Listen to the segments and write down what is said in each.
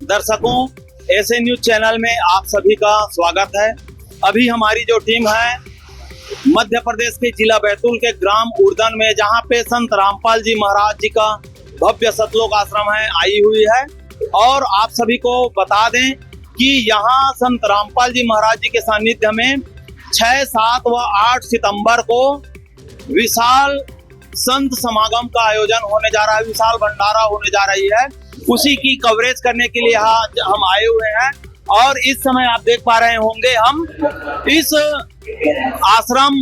दर्शकों, ऐसे news channel में आप सभी का स्वागत है। अभी हमारी जो टीम है मध्य प्रदेश के जिला बैतूल के ग्राम उर्दन में, जहां पे संत रामपाल जी महाराज जी का भव्य सतलोक आश्रम है, आई हुई है। और आप सभी को बता दें कि यहाँ संत रामपाल जी महाराज जी के सानिध्य में 6, 7 व 8 सितंबर को विशाल संत समागम का आयोजन होने जा रहा है, विशाल भंडारा होने जा रही है। उसी की कवरेज करने के लिए यहाँ हम आए हुए हैं। और इस समय आप देख पा रहे होंगे, हम इस आश्रम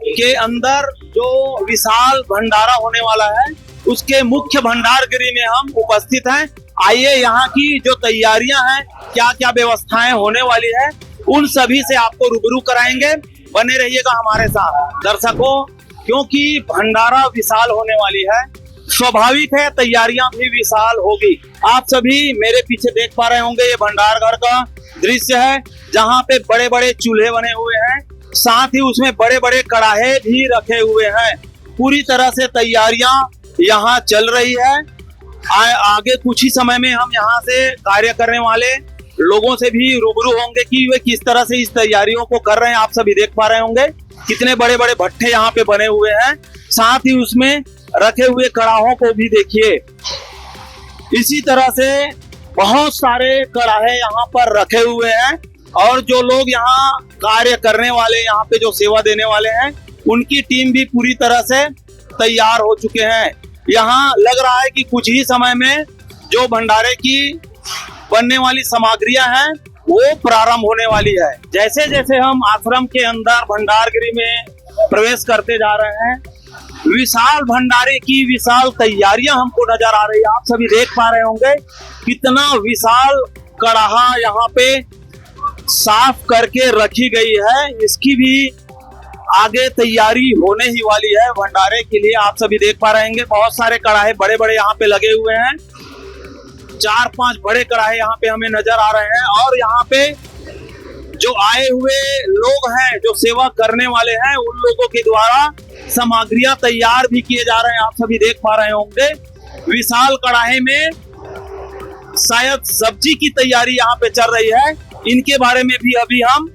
के अंदर जो विशाल भंडारा होने वाला है उसके मुख्य भंडारगृह में हम उपस्थित हैं। आइए यहाँ की जो तैयारियां हैं, क्या क्या व्यवस्थाएं होने वाली है, उन सभी से आपको रूबरू कराएंगे। बने रहिएगा हमारे साथ दर्शकों, क्योंकि भंडारा विशाल होने वाली है। स्वाभाविक है तैयारियां भी विशाल होगी। आप सभी मेरे पीछे देख पा रहे होंगे, ये भंडार घर का दृश्य है, जहां पे बड़े बड़े चूल्हे बने हुए हैं, साथ ही उसमें बड़े बड़े कड़ाहे भी रखे हुए हैं। पूरी तरह से तैयारियां यहाँ चल रही है। आगे कुछ ही समय में हम यहाँ से कार्य करने वाले लोगों से भी रूबरू होंगे कि वे किस तरह से इस तैयारियों को कर रहे हैं। आप सभी देख पा रहे होंगे कितने बड़े बड़े भट्ठे यहाँ पे बने हुए हैं, साथ ही उसमें रखे हुए कड़ाहों को भी देखिए। इसी तरह से बहुत सारे कड़ाहे यहाँ पर रखे हुए हैं। और जो लोग यहाँ कार्य करने वाले, यहाँ पे जो सेवा देने वाले हैं, उनकी टीम भी पूरी तरह से तैयार हो चुके हैं। यहाँ लग रहा है कि कुछ ही समय में जो भंडारे की बनने वाली सामग्रियां हैं वो प्रारंभ होने वाली है। जैसे जैसे हम आश्रम के अंदर भंडारगृह में प्रवेश करते जा रहे हैं, विशाल भंडारे की विशाल तैयारियां हमको नजर आ रही है। आप सभी देख पा रहे होंगे कितना विशाल कड़ाहा यहाँ पे साफ करके रखी गई है। इसकी भी आगे तैयारी होने ही वाली है भंडारे के लिए। आप सभी देख पा रहे होंगे बहुत सारे कड़ाहे बड़े बड़े यहाँ पे लगे हुए हैं। 4-5 बड़े कड़ाहे यहाँ पे हमें नजर आ रहे हैं। और यहाँ पे जो आए हुए लोग हैं, जो सेवा करने वाले हैं, उन लोगों के द्वारा सामग्रियां तैयार भी किए जा रहे हैं। आप सभी देख पा रहे होंगे विशाल कड़ाहे में शायद सब्जी की तैयारी यहाँ पे चल रही है। इनके बारे में भी अभी हम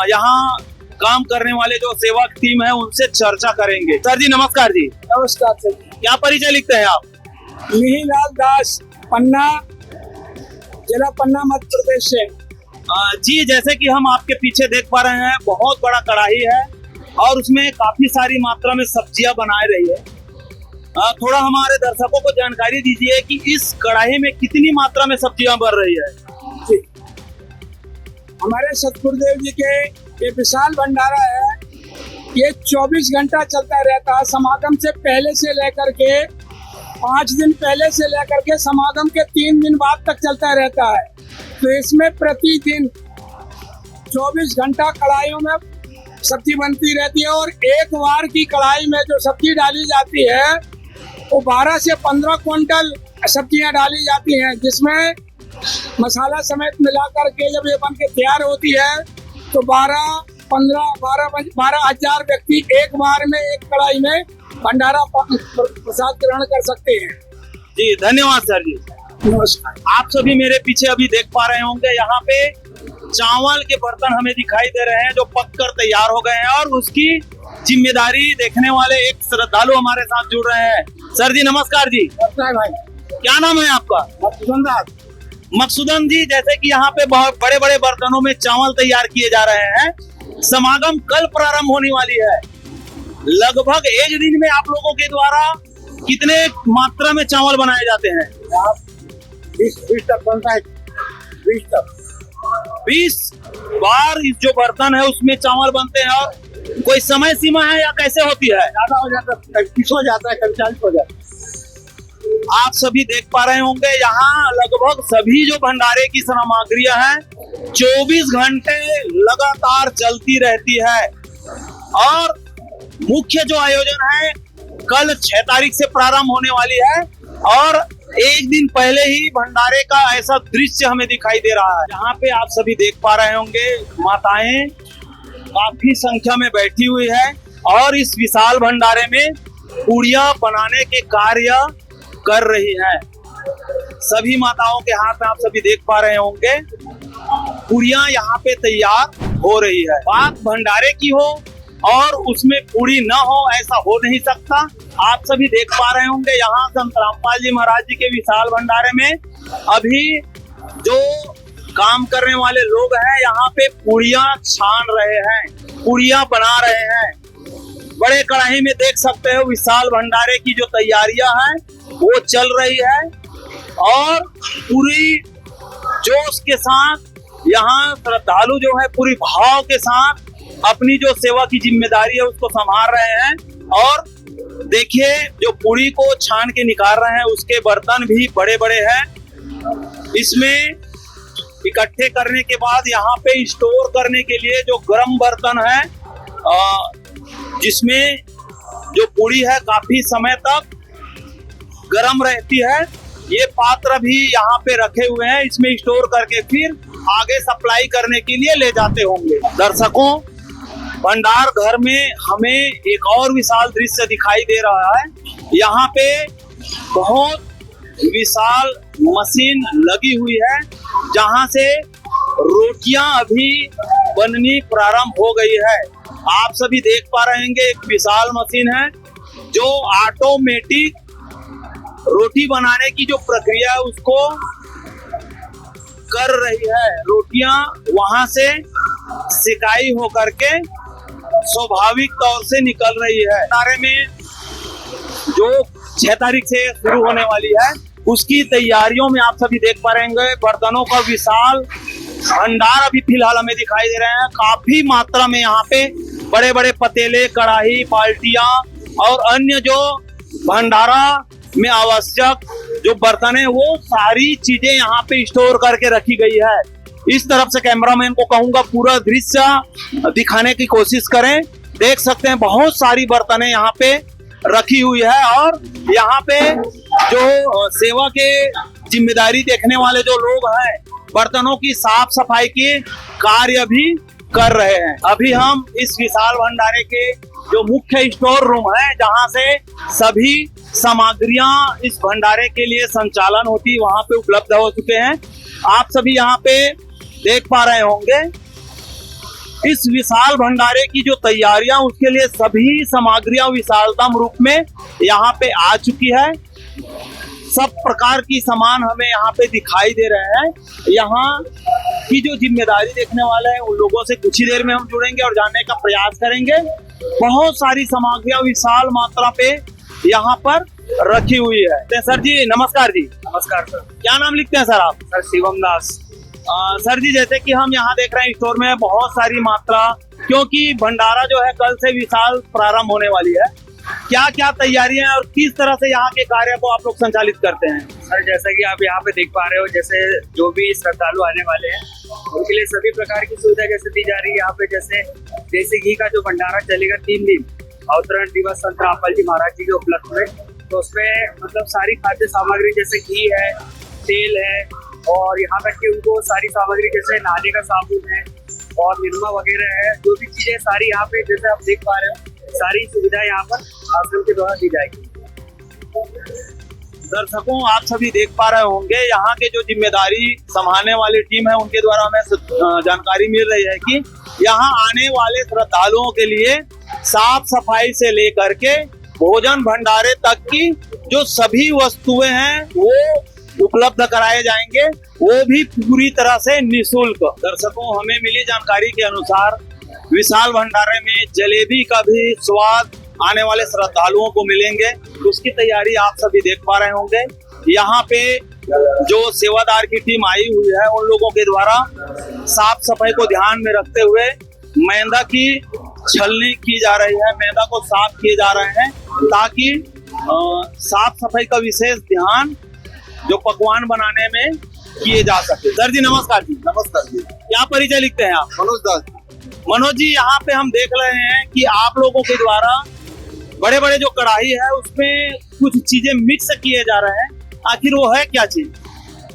यहाँ काम करने वाले जो सेवा टीम है उनसे चर्चा करेंगे। सर जी नमस्कार जी। नमस्कार सर। क्या परिचय लिखते हैं आप? मिहिलाल दास, पन्ना, जिला पन्ना, मध्य प्रदेश से। जी, जैसे कि हम आपके पीछे देख पा रहे हैं, बहुत बड़ा कढ़ाई है और उसमें काफी सारी मात्रा में सब्जियां बना रही है। थोड़ा हमारे दर्शकों को जानकारी दीजिए कि इस कढ़ाई में कितनी मात्रा में सब्जियां बन रही है। जी, हमारे सतगुरुदेव जी के ये विशाल भंडारा है, ये 24 घंटा चलता रहता है। समागम से पहले से लेकर के 5 दिन पहले से लेकर के समागम के 3 दिन बाद तक चलता रहता है। तो इसमें प्रतिदिन 24 घंटा कढ़ाइयों में सब्जी बनती रहती है। और एक बार की कढ़ाई में जो सब्जी डाली जाती है वो 12 से 15 क्विंटल सब्जियां डाली जाती हैं, जिसमें मसाला समेत मिलाकर के जब ये बन के तैयार होती है तो 12 हजार व्यक्ति एक बार में एक कढ़ाई में भंडारा प्रसाद ग्रहण कर सकते हैं। जी धन्यवाद सर जी। नमस्कार। आप सभी मेरे पीछे अभी देख पा रहे होंगे, यहाँ पे चावल के बर्तन हमें दिखाई दे रहे हैं जो पककर तैयार हो गए हैं। और उसकी जिम्मेदारी देखने वाले एक श्रद्धालु हमारे साथ जुड़ रहे हैं। सर जी नमस्कार जी। भाई, क्या नाम है आपका? मकसूदन जी। जैसे कि यहाँ पे बहुत बड़े बड़े बर्तनों में चावल तैयार किए जा रहे हैं। समागम कल प्रारंभ होने वाली है। लगभग एक दिन में आप लोगों के द्वारा कितने मात्रा में चावल बनाए जाते हैं? 20 तक बनता है। 20 बार जो बर्तन है उसमें चावल बनते हैं। और कोई समय सीमा है या कैसे होती है? ज्यादा हो जाता है, 30 हो जाता है, 40 हो जाता है। आप सभी देख पा रहे होंगे यहाँ लगभग सभी जो भंडारे की सामग्रियां हैं 24 घंटे लगातार चलती रहती है। और मुख्य जो आयोजन है कल 6 तारीख से प्रारंभ होने वाली है। और एक दिन पहले ही भंडारे का ऐसा दृश्य हमें दिखाई दे रहा है। यहाँ पे आप सभी देख पा रहे होंगे माताएं काफी संख्या में बैठी हुई है और इस विशाल भंडारे में पूड़ियां बनाने के कार्य कर रही हैं। सभी माताओं के हाथ में आप सभी देख पा रहे होंगे पूड़ियां यहाँ पे तैयार हो रही है। बात भंडारे की हो और उसमें पूड़ी न हो ऐसा हो नहीं सकता। आप सभी देख पा रहे होंगे यहाँ संत रामपाल जी महाराज जी के विशाल भंडारे में अभी जो काम करने वाले लोग हैं यहाँ पे पूड़ियां छान रहे हैं, पूड़ियां बना रहे हैं। बड़े कढ़ाई में देख सकते हो विशाल भंडारे की जो तैयारियां हैं वो चल रही है और पूरी जोश के साथ यहाँ श्रद्धालु जो है पूरी भाव के साथ अपनी जो सेवा की जिम्मेदारी है उसको संभाल रहे हैं। और देखिए जो पूड़ी को छान के निकाल रहे हैं उसके बर्तन भी बड़े बड़े हैं। इसमें इकट्ठे करने के बाद यहाँ पे स्टोर करने के लिए जो गर्म बर्तन है जिसमें जो पूड़ी है काफी समय तक गर्म रहती है, ये पात्र भी यहाँ पे रखे हुए हैं। इसमें स्टोर करके फिर आगे सप्लाई करने के लिए ले जाते होंगे। दर्शकों, भंडार घर में हमें एक और विशाल दृश्य दिखाई दे रहा है। यहाँ पे बहुत विशाल मशीन लगी हुई है जहाँ से रोटियां अभी बननी प्रारंभ हो गई है। आप सभी देख पा रहे होंगे एक विशाल मशीन है जो ऑटोमेटिक रोटी बनाने की जो प्रक्रिया है उसको कर रही है। रोटियां वहां से सिकाई होकर के स्वाभाविक तौर से निकल रही है। भंडारे में जो 6 तारीख से शुरू होने वाली है उसकी तैयारियों में आप सभी देख पा रहे होंगे बर्तनों का विशाल भंडार अभी फिलहाल हमें दिखाई दे रहे हैं। काफी मात्रा में यहाँ पे बड़े बड़े पतीले, कढ़ाई, बाल्टियां और अन्य जो भंडारा में आवश्यक जो बर्तन है वो सारी चीजें यहाँ पे स्टोर करके रखी गई है। इस तरफ से कैमरामैन को कहूंगा पूरा दृश्य दिखाने की कोशिश करें। देख सकते हैं बहुत सारी बर्तनें यहाँ पे रखी हुई है और यहाँ पे जो सेवा के जिम्मेदारी देखने वाले जो लोग हैं बर्तनों की साफ सफाई की कार्य भी कर रहे हैं। अभी हम इस विशाल भंडारे के जो मुख्य स्टोर रूम है जहाँ से सभी सामग्रियां इस भंडारे के लिए संचालन होती वहां पे उपलब्ध हो चुके हैं। आप सभी यहाँ पे देख पा रहे होंगे इस विशाल भंडारे की जो तैयारियां उसके लिए सभी सामग्रियां विशालतम रूप में यहाँ पे आ चुकी है। सब प्रकार की सामान हमें यहाँ पे दिखाई दे रहे हैं। यहाँ की जो जिम्मेदारी देखने वाले हैं उन लोगों से कुछ ही देर में हम जुड़ेंगे और जानने का प्रयास करेंगे। बहुत सारी सामग्रियां विशाल मात्रा पे यहाँ पर रखी हुई है। सर जी नमस्कार जी। नमस्कार सर। क्या नाम लिखते हैं सर आप? सर शिवम दास। सर जी जैसे कि हम यहाँ देख रहे हैं स्टोर में बहुत सारी मात्रा, क्योंकि भंडारा जो है कल से विशाल प्रारंभ होने वाली है, क्या क्या तैयारियां और किस तरह से यहाँ के कार्य को आप लोग संचालित करते हैं? सर जैसा कि आप यहाँ पे देख पा रहे हो, जैसे जो भी श्रद्धालु आने वाले हैं उनके लिए सभी प्रकार की सुविधा जैसे दी जा रही है। यहाँ पे जैसे देसी घी का जो भंडारा चलेगा 3 दिन अवतरण दिवस संत रामपाल जी महाराज जी के उपलक्ष्य में, तो उसमें मतलब सारी खाद्य सामग्री जैसे घी है, तेल है और यहाँ तक कि उनको सारी सामग्री जैसे नहाने का साबुन है और निरमा वगैरह है, जो भी चीजें सारी यहाँ पे जैसे आप देख पा रहे हो सारी सुविधा यहाँ पर आश्रम के द्वारा दी जाएगी। दर्शकों आप सभी देख पा रहे होंगे यहाँ के जो जिम्मेदारी संभालने वाली टीम है उनके द्वारा हमें जानकारी मिल रही है कि यहाँ आने वाले श्रद्धालुओं के लिए साफ सफाई से लेकर के भोजन भंडारे तक की जो सभी वस्तुएं हैं वो उपलब्ध कराए जाएंगे, वो भी पूरी तरह से निःशुल्क। दर्शकों हमें मिली जानकारी के अनुसार विशाल भंडारे में जलेबी का भी स्वाद आने वाले श्रद्धालुओं को मिलेंगे, उसकी तैयारी आप सभी देख पा रहे होंगे। यहाँ पे जो सेवादार की टीम आई हुई है उन लोगों के द्वारा साफ सफाई को ध्यान में रखते हुए मैदा की छलनी की जा रही है, मैदा को साफ किए जा रहे हैं ताकि साफ सफाई का विशेष ध्यान जो पकवान बनाने में किए जा सके। सर जी नमस्कार जी। नमस्कार जी। क्या परिचय लिखते हैं आप? मनोज दास। मनोज जी यहाँ पे हम देख रहे हैं कि आप लोगों के द्वारा बड़े बड़े जो कढ़ाई है उसमें कुछ चीजें मिक्स किए जा रहे हैं, आखिर वो है क्या चीज?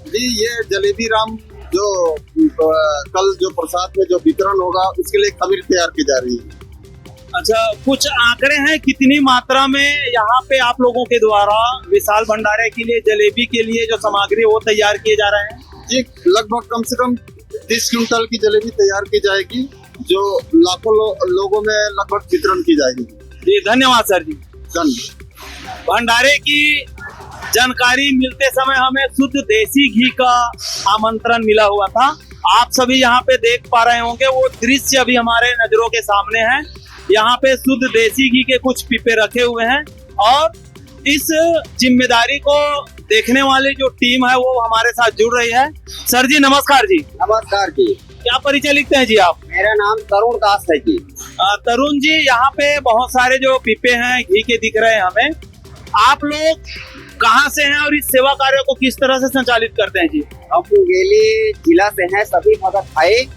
जी ये जलेबी राम जो कल जो प्रसाद में जो वितरण होगा उसके लिए खमीर तैयार की जा रही है। अच्छा, कुछ आंकड़े हैं कितनी मात्रा में यहाँ पे आप लोगों के द्वारा विशाल भंडारे के लिए जलेबी के लिए जो सामग्री वो तैयार किए जा रहे हैं? जी लगभग कम से कम 30 क्विंटल की जलेबी तैयार की जाएगी, जो लाखों लोगों में लगभग वितरण की जाएगी। जी धन्यवाद सर जी। धन्यवाद। भंडारे की जानकारी मिलते समय हमें शुद्ध देसी घी का आमंत्रण मिला हुआ था। आप सभी यहाँ पे देख पा रहे होंगे, वो दृश्य अभी हमारे नजरों के सामने है। यहाँ पे शुद्ध देसी घी के कुछ पीपे रखे हुए हैं और इस जिम्मेदारी को देखने वाली जो टीम है वो हमारे साथ जुड़ रही है। सर जी नमस्कार जी। नमस्कार जी, क्या परिचय लिखते हैं जी आप? मेरा नाम तरुण दास है जी। तरुण जी, यहाँ पे बहुत सारे जो पीपे हैं घी के दिख रहे हैं हमें। आप लोग कहाँ से हैं और इस सेवा कार्य को किस तरह से संचालित करते हैं जी? हम मुंगेली जिला से हैं, सभी भगत भाई।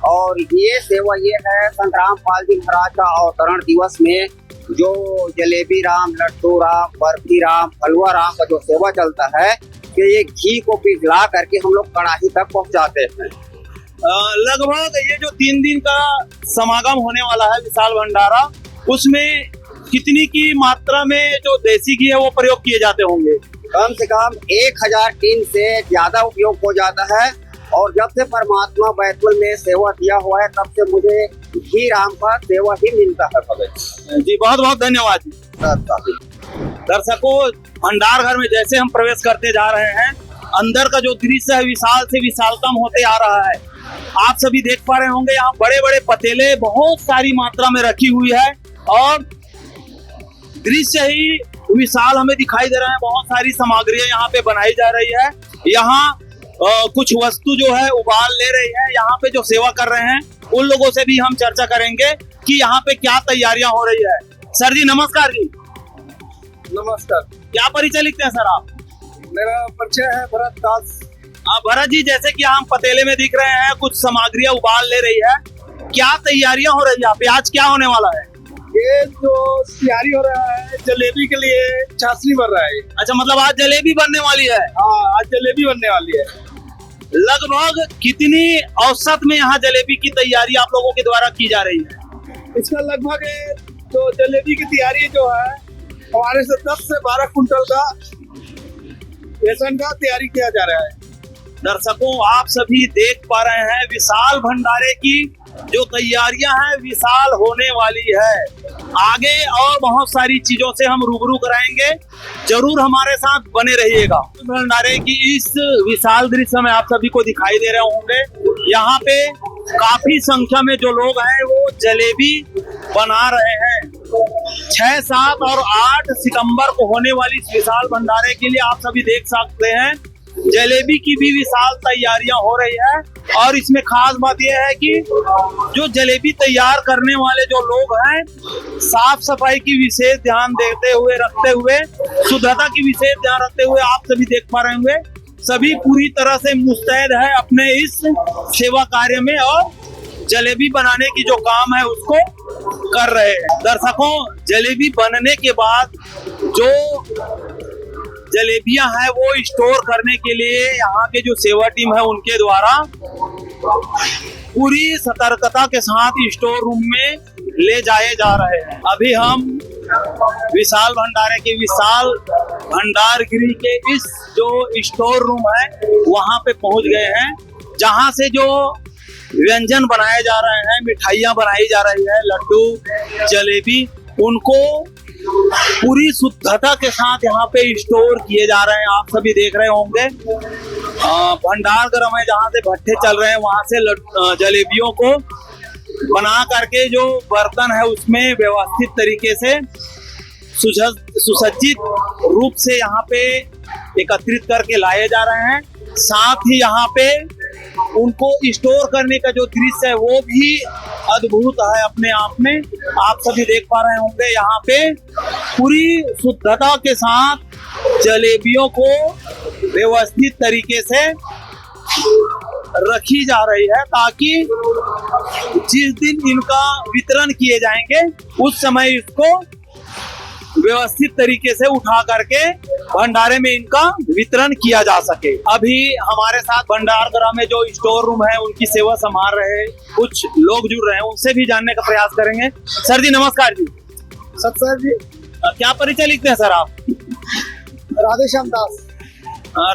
और ये सेवा ये है संत रामपाल जी महाराज का अवतरण दिवस में जो जलेबी राम, लड्डू राम, बर्फी राम, हलवा राम का जो सेवा चलता है कि ये घी को पिघला करके हम लोग कड़ाही तक पहुंचाते हैं। लगभग ये जो 3 दिन का समागम होने वाला है विशाल भंडारा, उसमें कितनी की मात्रा में जो देसी घी है वो प्रयोग किए जाते होंगे? कम से कम 1000 टीन से ज्यादा उपयोग हो जाता है। और जब से परमात्मा बैतूल में सेवा दिया हुआ है तब से मुझे घी राम का सेवा ही मिलता है भगत जी। बहुत बहुत धन्यवाद जी। दर्शकों, भंडार घर में जैसे हम प्रवेश करते जा रहे हैं, अंदर का जो दृश्य है विशाल से विशालतम होते आ रहा है। आप सभी देख पा रहे होंगे, यहाँ बड़े बड़े पतीले बहुत सारी मात्रा में रखी हुई है और दृश्य ही विशाल हमें दिखाई दे रहा है। बहुत सारी सामग्रियां यहाँ पे बनाई जा रही है। यहाँ कुछ वस्तु जो है उबाल ले रही है। यहाँ पे जो सेवा कर रहे हैं उन लोगों से भी हम चर्चा करेंगे कि यहाँ पे क्या तैयारियां हो रही है। सर जी नमस्कार जी। नमस्कार। क्या परिचय लिखते हैं सर आप? मेरा परिचय है भरत दास। भरत जी, जैसे कि हम पतीले में दिख रहे हैं कुछ सामग्रियां उबाल ले रही है, क्या तैयारियां हो रही है? पे आज क्या होने वाला है? ये जो तैयारी हो रहा है जलेबी के लिए, चाशनी बन रहा है। अच्छा, मतलब आज जलेबी बनने वाली है? हाँ, आज जलेबी बनने वाली है। लगभग कितनी औसत में यहाँ जलेबी की तैयारी आप लोगों के द्वारा की जा रही है? इसका लगभग जो जलेबी की तैयारी जो है हमारे से 10 से 12 कुंटल का बेसन का तैयारी किया जा रहा है। दर्शकों, आप सभी देख पा रहे हैं विशाल भंडारे की जो तैयारियां हैं विशाल होने वाली है। आगे और बहुत सारी चीजों से हम रूबरू कराएंगे, जरूर हमारे साथ बने रहिएगा। भंडारे की इस विशाल दृश्य में आप सभी को दिखाई दे रहे होंगे, यहाँ पे काफी संख्या में जो लोग हैं वो जलेबी बना रहे हैं। 6, 7 और 8 सितंबर को होने वाली इस विशाल भंडारे के लिए आप सभी देख सकते हैं जलेबी की भी विशाल तैयारियां हो रही है। और इसमें खास बात यह है कि जो जलेबी तैयार करने वाले जो लोग हैं, साफ सफाई की विशेष ध्यान देते हुए रखते हुए, शुद्धता की विशेष ध्यान रखते हुए आप सभी देख पा रहे होंगे, सभी पूरी तरह से मुस्तैद है अपने इस सेवा कार्य में और जलेबी बनाने की जो काम है उसको कर रहे हैं। दर्शकों, जलेबी बनने के बाद जो जलेबियां हैं वो स्टोर करने के लिए यहाँ के जो सेवा टीम है उनके द्वारा पूरी सतर्कता के साथ स्टोर रूम में ले जाए जा रहे हैं। अभी हम विशाल भंडारे के विशाल भंडारगिरी के इस जो स्टोर रूम है वहां पे पहुंच गए हैं, जहां से जो व्यंजन बनाए जा रहे हैं, मिठाइयां बनाई जा रही है, लड्डू, जलेबी, उनको पूरी शुद्धता के साथ यहाँ पे स्टोर किए जा रहे हैं। आप सभी देख रहे होंगे भंडार गृह में जहाँ से भट्ठे चल रहे हैं वहां से जलेबियों को बना करके जो बर्तन है उसमें व्यवस्थित तरीके से सुसज्जित रूप से यहाँ पे एकत्रित करके लाए जा रहे हैं। साथ ही यहाँ पे उनको स्टोर करने का जो दृश्य है वो भी अद्भुत है अपने आप में। आप सभी देख पा रहे होंगे यहाँ पे पूरी शुद्धता के साथ जलेबियों को व्यवस्थित तरीके से रखी जा रही है, ताकि जिस दिन इनका वितरण किए जाएंगे उस समय इसको व्यवस्थित तरीके से उठा करके भंडारे में इनका वितरण किया जा सके। अभी हमारे साथ भंडार गृह में जो स्टोर रूम है उनकी सेवा संभाल रहे कुछ लोग जुड़ रहे हैं, उनसे भी जानने का प्रयास करेंगे। सर जी नमस्कार जी। सर जी, क्या परिचय लिखते हैं सर आप? राधे श्याम दास।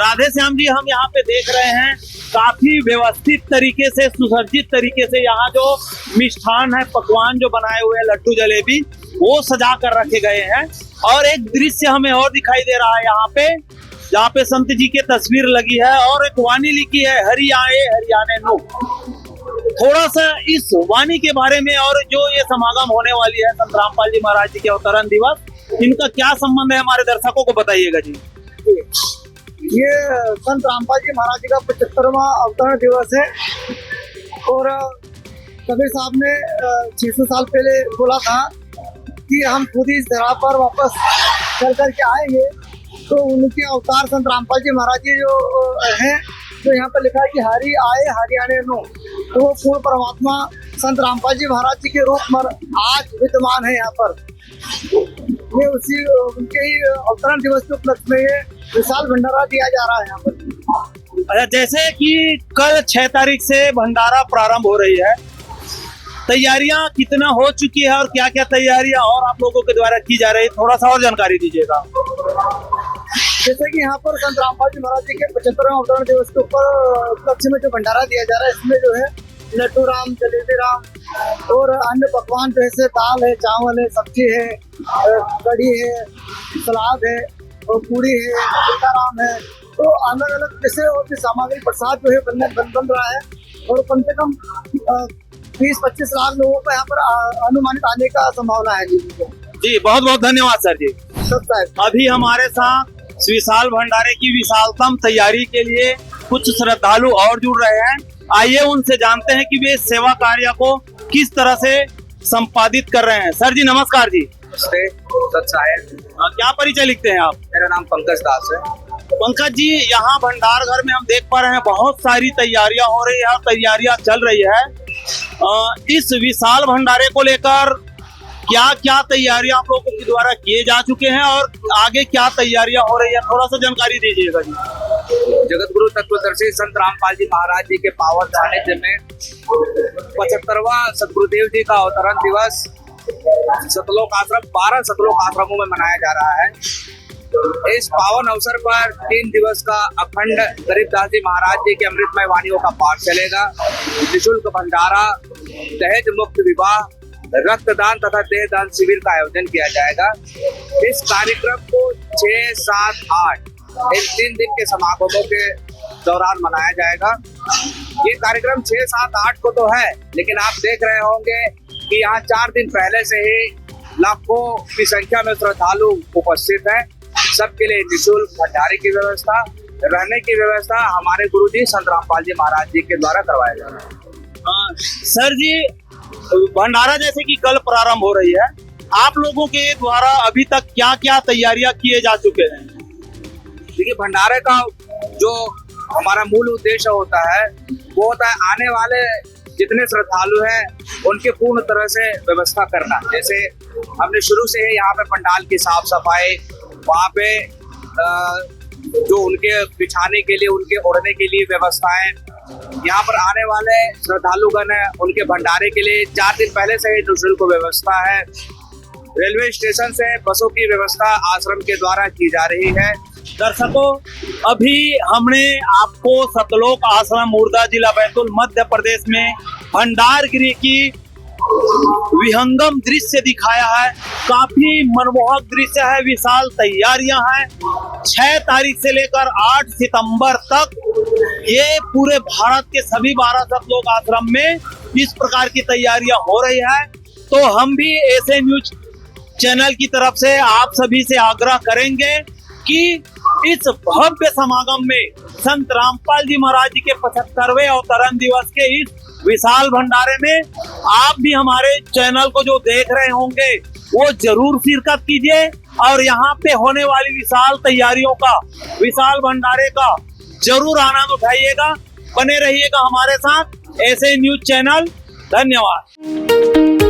राधे श्याम जी, हम यहाँ पे देख रहे हैं काफी व्यवस्थित तरीके से, सुसज्जित तरीके से यहाँ जो मिष्ठान है, पकवान जो बनाए हुए हैं, लड्डू जलेबी, वो सजा कर रखे गए हैं। और एक दृश्य हमें और दिखाई दे रहा है यहाँ पे, जहाँ पे संत जी की तस्वीर लगी है और एक वाणी लिखी है, हरि आए हरियाणे नो। थोड़ा सा इस वाणी के बारे में और जो ये समागम होने वाली है संत रामपाल जी महाराज जी के अवतरण दिवस, इनका क्या संबंध है हमारे दर्शकों को बताइएगा जी। ये संत रामपाल जी महाराज जी का 75वां अवतरण दिवस है और कबीर साहब ने 600 साल पहले बोला था कि हम खुद ही इस धरा पर वापस चल करके आएंगे। तो उनके अवतार संत रामपाल जी महाराज जी जो हैं, तो यहाँ पर लिखा है कि हरि आए हरियाणे नो, तो वो पूर्ण परमात्मा संत रामपाल जी महाराज जी के रूप में आज विद्यमान है यहाँ पर। ये उसी उनके ही अवतरण दिवस के उपलक्ष्य में ये विशाल भंडारा दिया जा रहा है यहाँ पर। अच्छा, जैसे कि कल 6 तारीख से भंडारा प्रारंभ हो रही है, तैयारियां कितना हो चुकी है और क्या क्या तैयारियां और आप लोगों के द्वारा की जा रही है, थोड़ा सा और जानकारी दीजिएगा। जैसे कि यहाँ पर संत रामपाल जी महाराज जी के 75वें अवतरण दिवस के ऊपर उपलक्ष्य में जो भंडारा दिया जा रहा है, इसमें जो है लड्डू राम, जलेबी राम और अन्य पकवान जैसे दाल है, चावल है, सब्जी है, कढ़ी है, सलाद है और पूरी है, सीताराम है, तो अलग अलग जैसे और भी सामग्री प्रसाद जो है बन रहा है। और कम से कम 20-25 लाख लोगों को यहाँ पर अनुमानित आने का संभावना है जी। बहुत बहुत धन्यवाद सर जी। साहब, अभी हमारे साथ विशाल भंडारे की विशालतम तैयारी के लिए कुछ श्रद्धालु और जुड़ रहे हैं। आइए उनसे जानते हैं कि वे सेवा कार्य को किस तरह से संपादित कर रहे हैं। सर जी नमस्कार जी। नमस्ते, सत्सायन। क्या परिचय लिखते हैं आप? मेरा नाम पंकज दास है। पंकज जी, यहाँ भंडार घर में हम देख पा रहे हैं बहुत सारी तैयारियां हो रही है, तैयारियां चल रही है। इस विशाल भंडारे को लेकर क्या क्या तैयारियां आप लोगों के द्वारा किए जा चुके हैं और आगे क्या तैयारियां हो रही है, थोड़ा सा जानकारी दीजिएगा जी। जगत गुरु तत्वदर्शी संत रामपाल जी महाराज जी के पावन सानिध्य में 75वां सतगुरुदेव जी का अवतरण दिवस सतलोक आश्रम 12 सतलोक आश्रमों में मनाया जा रहा है। इस पावन अवसर पर 3 दिवस का अखंड गरीबदास जी महाराज जी के अमृतमय वाणियों का पाठ चलेगा। निःशुल्क भंडारा, दहेज मुक्त विवाह, रक्तदान तथा देहदान शिविर का आयोजन किया जाएगा। इस कार्यक्रम को 6, 7, 8 इन 3 दिन के समागमों के दौरान मनाया जाएगा। ये कार्यक्रम 6, 7, 8 को तो है, लेकिन आप देख रहे होंगे कि यहाँ 4 दिन पहले से ही लाखों की संख्या में श्रद्धालु उपस्थित हैं। सबके लिए निःशुल्क भंडारे की व्यवस्था, रहने की व्यवस्था हमारे गुरुजी संत रामपाल जी महाराज जी के द्वारा करवाया जा रहा है। सर जी, भंडारा जैसे कि कल प्रारंभ हो रही है, आप लोगों के द्वारा अभी तक क्या क्या तैयारियां किए जा चुके हैं? देखिए, भंडारे का जो हमारा मूल उद्देश्य होता है वो होता है आने वाले जितने श्रद्धालु हैं उनके पूर्ण तरह से व्यवस्था करना। जैसे हमने शुरू से ही यहाँ पे पंडाल की साफ सफाई, वहाँ पे जो उनके बिछाने के लिए, उनके ओढ़ने के लिए व्यवस्थाएं, यहाँ पर आने वाले श्रद्धालुगण है उनके भंडारे के लिए 4 दिन पहले से ही निःशुल्क व्यवस्था है। रेलवे स्टेशन से बसों की व्यवस्था आश्रम के द्वारा की जा रही है। दर्शकों, अभी हमने आपको सतलोक आश्रम मुर्दा, जिला बैतूल, मध्य प्रदेश में भंडार गृह की विहंगम दृश्य दिखाया है। काफी मनमोहक दृश्य है, विशाल तैयारियां हैं। 6 तारीख से लेकर 8 सितंबर तक ये पूरे भारत के सभी 12 सतलोक आश्रम में इस प्रकार की तैयारियां हो रही है। तो हम भी ऐसे न्यूज चैनल की तरफ से आप सभी से आग्रह करेंगे कि इस भव्य समागम में संत रामपाल जी महाराज जी के 75वें अवतरण दिवस के इस विशाल भंडारे में आप भी हमारे चैनल को जो देख रहे होंगे वो जरूर शिरकत कीजिए और यहाँ पे होने वाली विशाल तैयारियों का, विशाल भंडारे का जरूर आनंद उठाइएगा। बने रहिएगा हमारे साथ ऐसे न्यूज चैनल। धन्यवाद।